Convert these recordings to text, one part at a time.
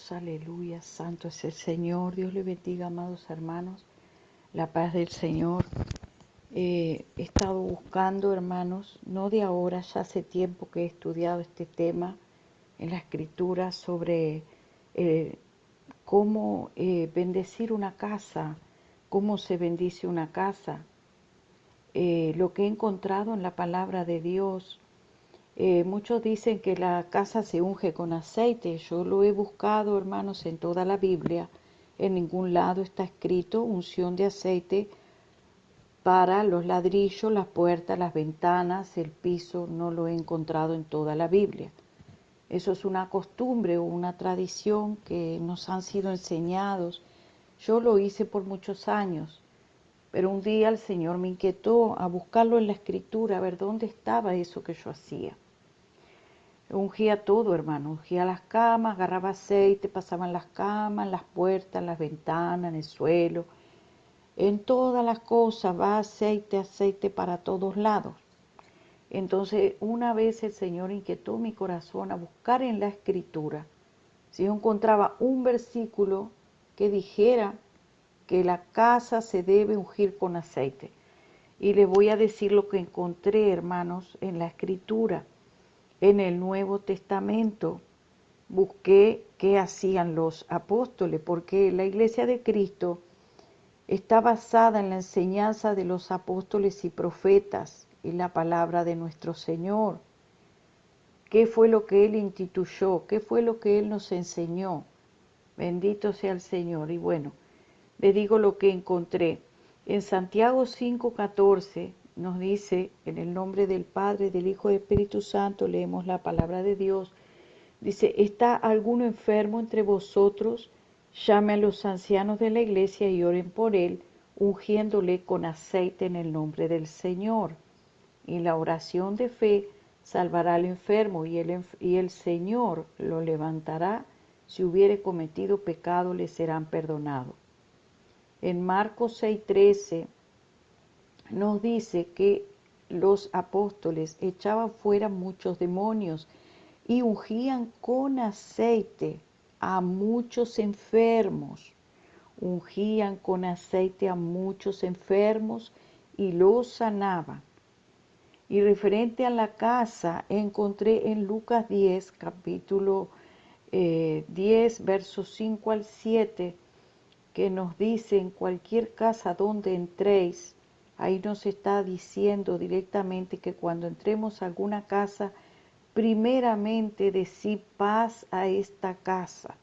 Dios, aleluya, santo es el Señor. Dios le bendiga, amados hermanos, la paz del Señor. He estado buscando, hermanos, no de ahora, ya hace tiempo que he estudiado este tema en la Escritura sobre cómo bendecir una casa, cómo se bendice una casa. Lo que he encontrado en la palabra de Dios. Muchos dicen que la casa se unge con aceite. Yo lo he buscado, hermanos, en toda la Biblia. En ningún lado está escrito unción de aceite para los ladrillos, las puertas, las ventanas, el piso. No lo he encontrado en toda la Biblia. Eso es una costumbre o una tradición que nos han sido enseñados. Yo lo hice por muchos años, pero un día el Señor me inquietó a buscarlo en la Escritura, a ver dónde estaba eso que yo hacía. Ungía todo, hermano, ungía las camas, agarraba aceite, pasaba en las camas, en las puertas, en las ventanas, en el suelo. En todas las cosas va aceite, aceite para todos lados. Entonces, una vez el Señor inquietó mi corazón a buscar en la Escritura si yo encontraba un versículo que dijera que la casa se debe ungir con aceite. Y les voy a decir lo que encontré, hermanos, en la Escritura. En el Nuevo Testamento busqué qué hacían los apóstoles, porque la Iglesia de Cristo está basada en la enseñanza de los apóstoles y profetas y la palabra de nuestro Señor. ¿Qué fue lo que Él instituyó? ¿Qué fue lo que Él nos enseñó? Bendito sea el Señor. Y bueno, le digo lo que encontré. En Santiago 5:14 nos dice, en el nombre del Padre, del Hijo y del Espíritu Santo, leemos la palabra de Dios. Dice, ¿está alguno enfermo entre vosotros? Llame a los ancianos de la iglesia y oren por él, ungiéndole con aceite en el nombre del Señor. Y la oración de fe salvará al enfermo, y el Señor lo levantará. Si hubiere cometido pecado, le serán perdonados. En Marcos 6:13 nos dice que los apóstoles echaban fuera muchos demonios y ungían con aceite a muchos enfermos. Ungían con aceite a muchos enfermos y los sanaban. Y referente a la casa, encontré en Lucas 10, capítulo 10, versos 5 al 7, que nos dice, en cualquier casa donde entréis, ahí nos está diciendo directamente que cuando entremos a alguna casa, primeramente decid paz a esta casa.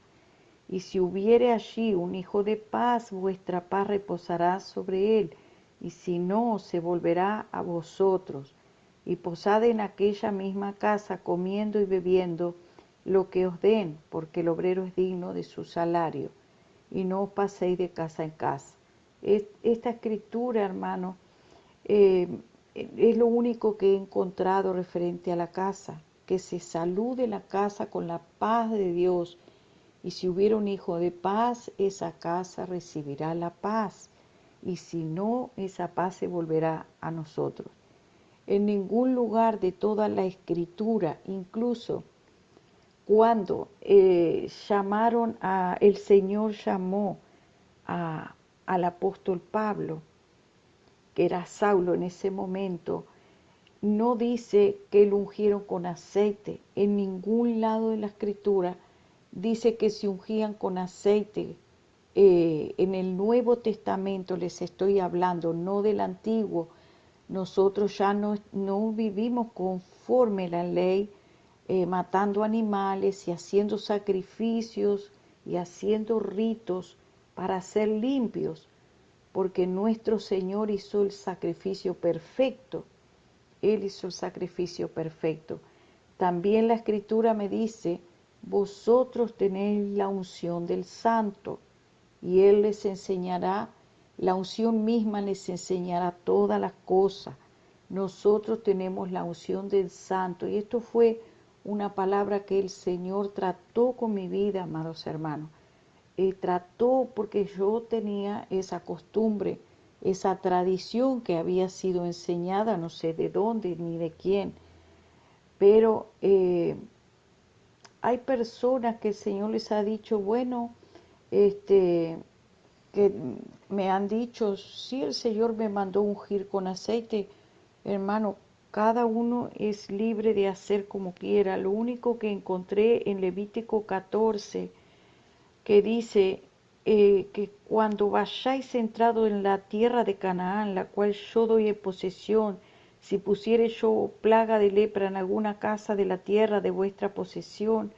Y si hubiere allí un hijo de paz, vuestra paz reposará sobre él, y si no, se volverá a vosotros. Y posad en aquella misma casa, comiendo y bebiendo lo que os den, porque el obrero es digno de su salario. Y no os paséis de casa en casa. Esta escritura, hermano, es lo único que he encontrado referente a la casa, que se salude la casa con la paz de Dios, y si hubiera un hijo de paz, esa casa recibirá la paz, y si no, esa paz se volverá a nosotros. En ningún lugar de toda la escritura, incluso cuando el Señor llamó al apóstol Pablo, que era Saulo en ese momento, no dice que lo ungieron con aceite. En ningún lado de la escritura dice que se ungían con aceite. En el Nuevo Testamento les estoy hablando, no del Antiguo. Nosotros ya no vivimos conforme a la ley, matando animales y haciendo sacrificios y haciendo ritos para ser limpios, porque nuestro Señor hizo el sacrificio perfecto. Él hizo el sacrificio perfecto. También la Escritura me dice, vosotros tenéis la unción del Santo, y Él les enseñará, la unción misma les enseñará todas las cosas. Nosotros tenemos la unción del Santo, y esto fue una palabra que el Señor trató con mi vida, amados hermanos. Trató porque yo tenía esa costumbre, esa tradición que había sido enseñada, no sé de dónde ni de quién, pero hay personas que el Señor les ha dicho, bueno, que me han dicho, si el Señor me mandó ungir con aceite, hermano, cada uno es libre de hacer como quiera. Lo único que encontré en Levítico 14, que dice que cuando vayáis entrado en la tierra de Canaán, la cual yo doy en posesión, si pusiere yo plaga de lepra en alguna casa de la tierra de vuestra posesión,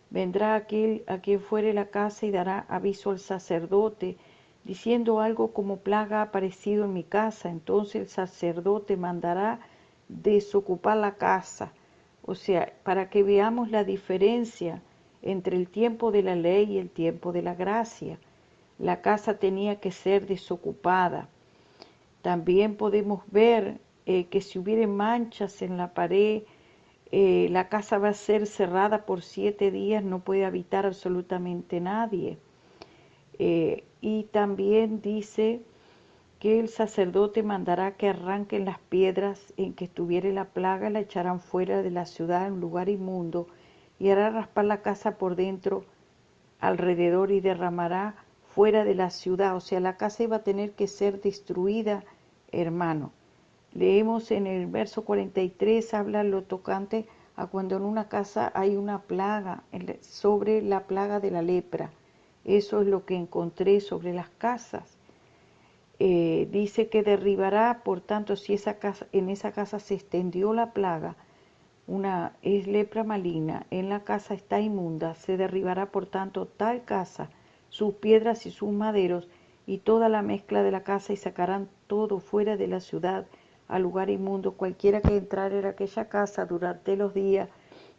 vendrá aquel a quien fuere la casa y dará aviso al sacerdote, diciendo algo como plaga ha aparecido en mi casa. Entonces el sacerdote mandará desocupar la casa. O sea, para que veamos la diferencia entre el tiempo de la ley y el tiempo de la gracia. La casa tenía que ser desocupada. También podemos ver que si hubiere manchas en la pared, la casa va a ser cerrada por 7 días, no puede habitar absolutamente nadie. Y también dice que el sacerdote mandará que arranquen las piedras en que estuviere la plaga, la echarán fuera de la ciudad en un lugar inmundo, y hará raspar la casa por dentro alrededor y derramará fuera de la ciudad. O sea, la casa iba a tener que ser destruida, hermano. Leemos en el verso 43, habla lo tocante a cuando en una casa hay una plaga, sobre la plaga de la lepra. Eso es lo que encontré sobre las casas. Dice que derribará, por tanto, si en esa casa se extendió la plaga, es lepra maligna, en la casa está inmunda, se derribará por tanto tal casa, sus piedras y sus maderos, y toda la mezcla de la casa, y sacarán todo fuera de la ciudad, al lugar inmundo. Cualquiera que entrare en aquella casa durante los días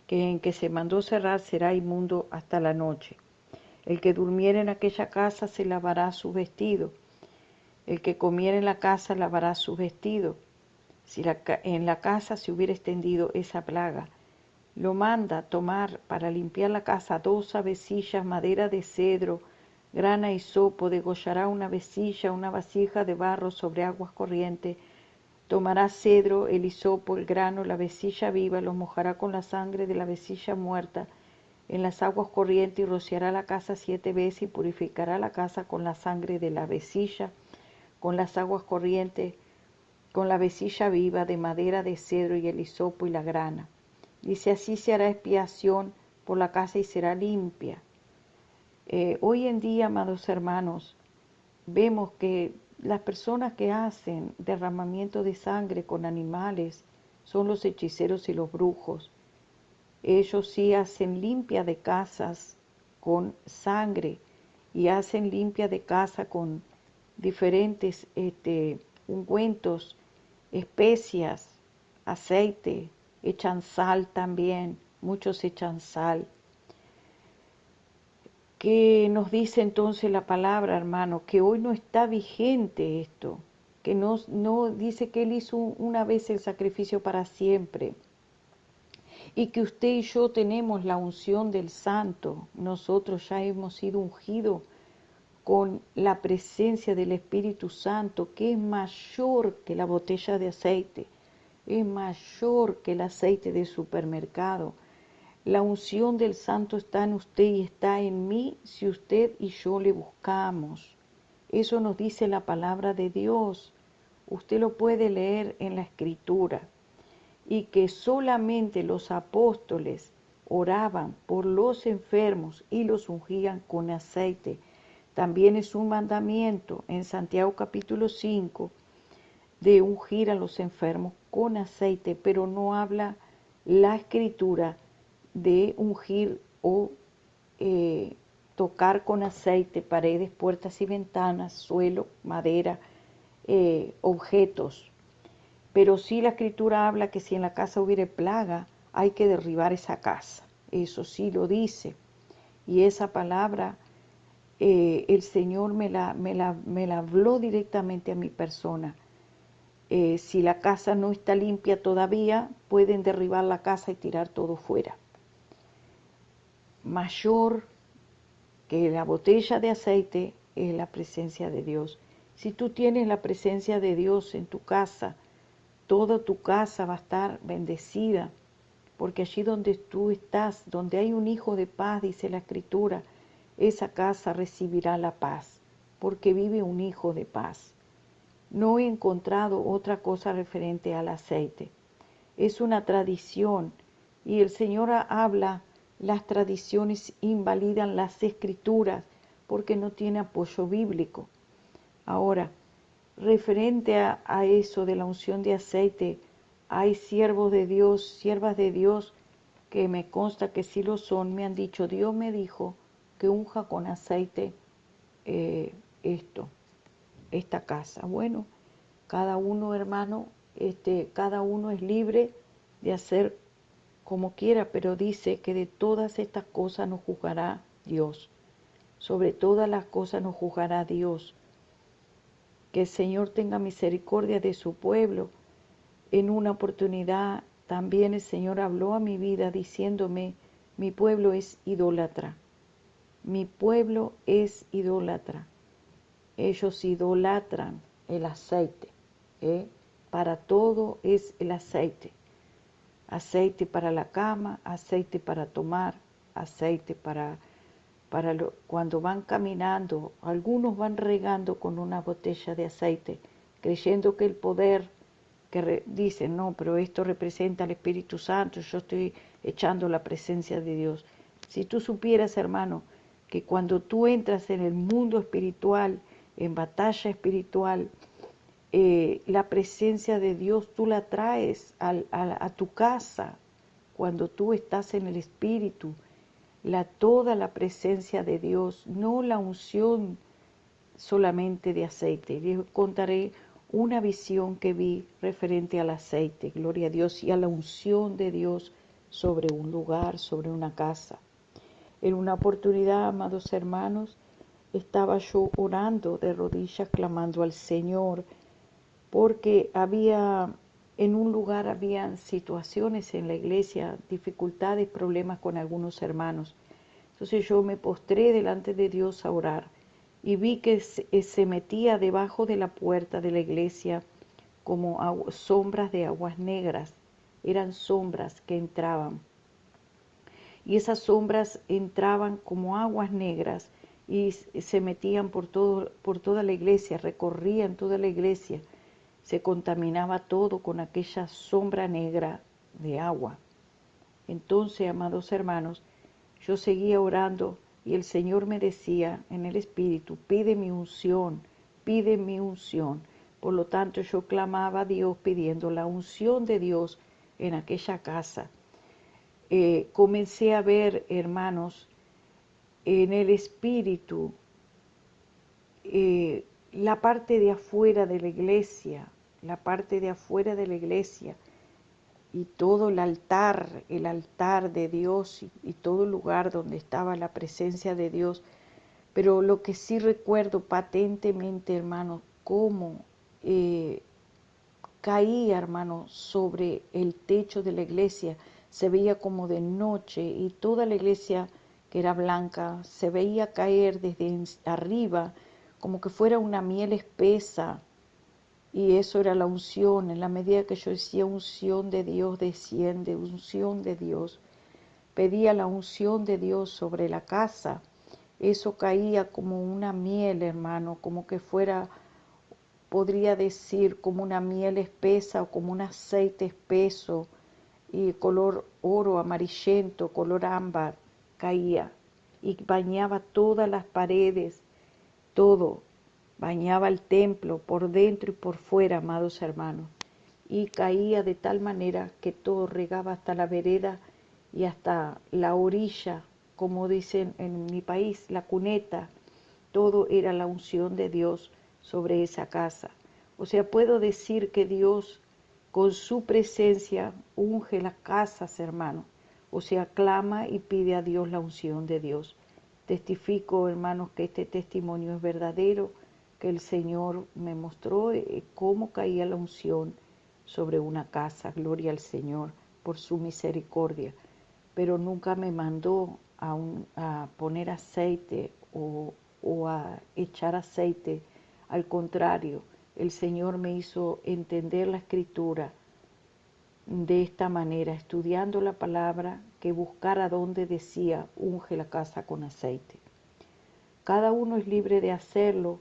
en que se mandó cerrar será inmundo hasta la noche. El que durmiere en aquella casa se lavará su vestido. El que comiere en la casa lavará su vestido. Si en la casa se hubiera extendido esa plaga, lo manda tomar para limpiar la casa 2 avecillas, madera de cedro, grana y hisopo, degollará una vasija de barro sobre aguas corrientes, tomará cedro, el hisopo, el grano, la avecilla viva, los mojará con la sangre de la avecilla muerta en las aguas corrientes, y rociará la casa 7 veces y purificará la casa con la sangre de la avecilla, con las aguas corrientes, con la avecilla viva de madera de cedro y el hisopo y la grana. Dice, así se hará expiación por la casa y será limpia. Hoy en día, amados hermanos, vemos que las personas que hacen derramamiento de sangre con animales son los hechiceros y los brujos. Ellos sí hacen limpia de casas con sangre y hacen limpia de casa con diferentes ungüentos, especias, aceite, echan sal también, muchos echan sal. ¿Qué nos dice entonces la palabra, hermano? Que hoy no está vigente esto, que no dice que Él hizo una vez el sacrificio para siempre, y que usted y yo tenemos la unción del Santo. Nosotros ya hemos sido ungidos con la presencia del Espíritu Santo, que es mayor que la botella de aceite, es mayor que el aceite de supermercado. La unción del Santo está en usted y está en mí si usted y yo le buscamos. Eso nos dice la palabra de Dios. Usted lo puede leer en la Escritura. Y que solamente los apóstoles oraban por los enfermos y los ungían con aceite. También es un mandamiento en Santiago capítulo 5 de ungir a los enfermos con aceite, pero no habla la Escritura de ungir o tocar con aceite paredes, puertas y ventanas, suelo, madera, objetos. Pero sí la Escritura habla que si en la casa hubiere plaga, hay que derribar esa casa. Eso sí lo dice. Y esa palabra el Señor me la habló directamente a mi persona. Si la casa no está limpia todavía, pueden derribar la casa y tirar todo fuera. Mayor que la botella de aceite es la presencia de Dios. Si tú tienes la presencia de Dios en tu casa, toda tu casa va a estar bendecida, porque allí donde tú estás, donde hay un hijo de paz, dice la Escritura, esa casa recibirá la paz, porque vive un hijo de paz. No he encontrado otra cosa referente al aceite. Es una tradición y el Señor habla, las tradiciones invalidan las Escrituras porque no tiene apoyo bíblico. Ahora, referente a eso de la unción de aceite, hay siervos de Dios, siervas de Dios, que me consta que sí lo son, me han dicho, Dios me dijo que unja con aceite eh, esta casa. Bueno, cada uno, hermano, cada uno es libre de hacer como quiera, pero dice que de todas estas cosas nos juzgará Dios. Sobre todas las cosas nos juzgará Dios. Que el Señor tenga misericordia de su pueblo. En una oportunidad también el Señor habló a mi vida diciéndome, mi pueblo es idólatra. Mi pueblo es idólatra. Ellos idolatran el aceite. Para todo es el aceite. Aceite para la cama, aceite para tomar, aceite cuando van caminando. Algunos van regando con una botella de aceite, creyendo que el poder, dicen, no, pero esto representa al Espíritu Santo, yo estoy echando la presencia de Dios. Si tú supieras, hermano, que cuando tú entras en el mundo espiritual, en batalla espiritual, la presencia de Dios tú la traes a tu casa cuando tú estás en el Espíritu, toda la presencia de Dios, no la unción solamente de aceite. Les contaré una visión que vi referente al aceite, gloria a Dios, y a la unción de Dios sobre un lugar, sobre una casa. En una oportunidad, amados hermanos, estaba yo orando de rodillas, clamando al Señor, porque en un lugar habían situaciones en la iglesia, dificultades, problemas con algunos hermanos. Entonces yo me postré delante de Dios a orar y vi que se metía debajo de la puerta de la iglesia como sombras de aguas negras. Eran sombras que entraban. Y esas sombras entraban como aguas negras y se metían por toda la iglesia, recorrían toda la iglesia. Se contaminaba todo con aquella sombra negra de agua. Entonces, amados hermanos, yo seguía orando y el Señor me decía en el Espíritu, pide mi unción, pide mi unción. Por lo tanto, yo clamaba a Dios pidiendo la unción de Dios en aquella casa. Comencé a ver, hermanos, en el Espíritu, la parte de afuera de la iglesia, y todo el altar de Dios y todo el lugar donde estaba la presencia de Dios. Pero lo que sí recuerdo patentemente, hermano, cómo caía, hermano, sobre el techo de la iglesia. Se veía como de noche y toda la iglesia, que era blanca, se veía caer desde arriba como que fuera una miel espesa. Y eso era la unción. En la medida que yo decía unción de Dios, desciende, unción de Dios. Pedía la unción de Dios sobre la casa. Eso caía como una miel, hermano, como que fuera, podría decir, como una miel espesa o como un aceite espeso y color oro amarillento, color ámbar, caía y bañaba todas las paredes, todo. Bañaba el templo por dentro y por fuera, amados hermanos, y caía de tal manera que todo regaba hasta la vereda y hasta la orilla, como dicen en mi país, la cuneta. Todo era la unción de Dios sobre esa casa. O sea, puedo decir que Dios con su presencia unge las casas, hermanos. O sea, clama y pide a Dios la unción de Dios. Testifico, hermanos, que este testimonio es verdadero, que el Señor me mostró cómo caía la unción sobre una casa. Gloria al Señor por su misericordia. Pero nunca me mandó a poner aceite o a echar aceite. Al contrario, el Señor me hizo entender la Escritura de esta manera, estudiando la palabra, que buscara donde decía, unge la casa con aceite. Cada uno es libre de hacerlo.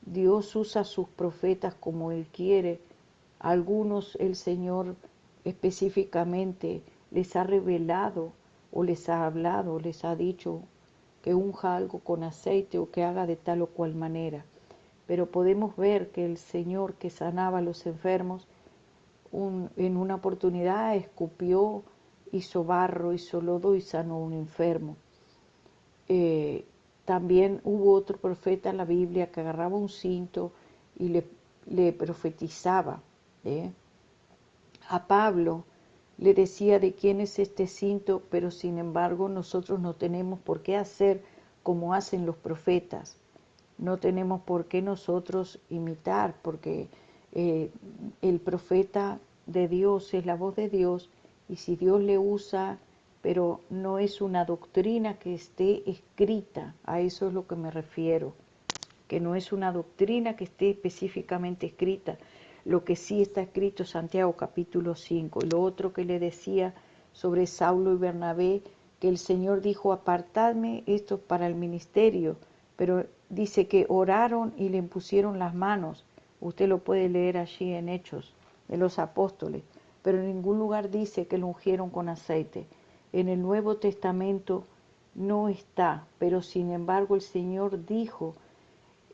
Dios usa a sus profetas como Él quiere. Algunos el Señor específicamente les ha revelado o les ha hablado, les ha dicho que unja algo con aceite o que haga de tal o cual manera. Pero podemos ver que el Señor que sanaba a los enfermos, en una oportunidad escupió, hizo barro, hizo lodo y sanó a un enfermo. También hubo otro profeta en la Biblia que agarraba un cinto y le profetizaba. A Pablo le decía de quién es este cinto, pero sin embargo nosotros no tenemos por qué hacer como hacen los profetas. No tenemos por qué nosotros imitar, porque el profeta de Dios es la voz de Dios, y si Dios le usa, pero no es una doctrina que esté escrita, a eso es lo que me refiero, que no es una doctrina que esté específicamente escrita. Lo que sí está escrito es Santiago capítulo 5, y lo otro que le decía sobre Saulo y Bernabé, que el Señor dijo, apartadme esto para el ministerio, pero dice que oraron y le impusieron las manos. Usted lo puede leer allí en Hechos de los Apóstoles, pero en ningún lugar dice que lo ungieron con aceite. En el Nuevo Testamento no está, pero sin embargo el Señor dijo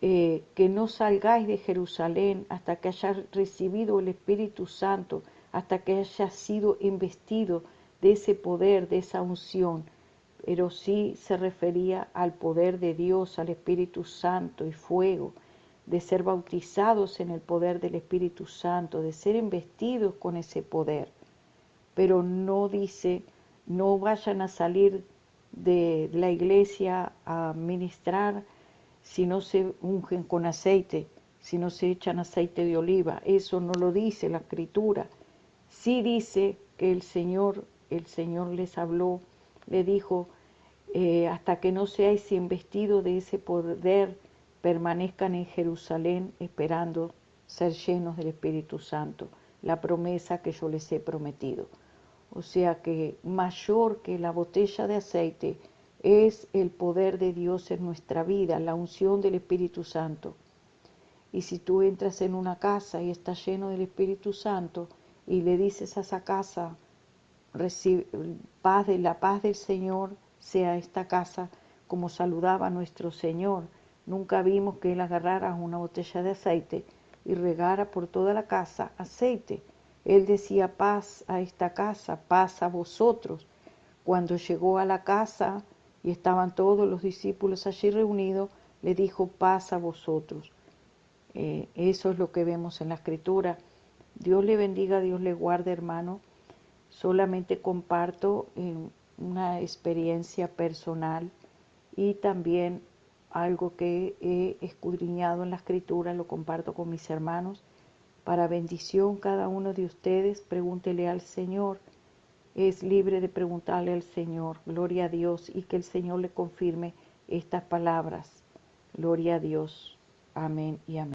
que no salgáis de Jerusalén hasta que hayas recibido el Espíritu Santo, hasta que hayas sido investido de ese poder, de esa unción. Pero sí se refería al poder de Dios, al Espíritu Santo y fuego, de ser bautizados en el poder del Espíritu Santo, de ser investidos con ese poder. Pero no dice, no vayan a salir de la iglesia a ministrar si no se ungen con aceite, si no se echan aceite de oliva. Eso no lo dice la Escritura. Sí dice que el Señor les habló, le dijo, hasta que no seáis investidos de ese poder, permanezcan en Jerusalén esperando ser llenos del Espíritu Santo, la promesa que yo les he prometido. O sea que mayor que la botella de aceite es el poder de Dios en nuestra vida, la unción del Espíritu Santo. Y si tú entras en una casa y está lleno del Espíritu Santo y le dices a esa casa, recibe la paz del Señor sea esta casa, como saludaba nuestro Señor. Nunca vimos que Él agarrara una botella de aceite y regara por toda la casa aceite. Él decía paz a esta casa, paz a vosotros. Cuando llegó a la casa y estaban todos los discípulos allí reunidos, le dijo paz a vosotros. Eso es lo que vemos en la Escritura. Dios le bendiga, Dios le guarde, hermano. Solamente comparto una experiencia personal y también algo que he escudriñado en la Escritura, lo comparto con mis hermanos. Para bendición cada uno de ustedes, pregúntele al Señor. Es libre de preguntarle al Señor, gloria a Dios, y que el Señor le confirme estas palabras. Gloria a Dios. Amén y amén.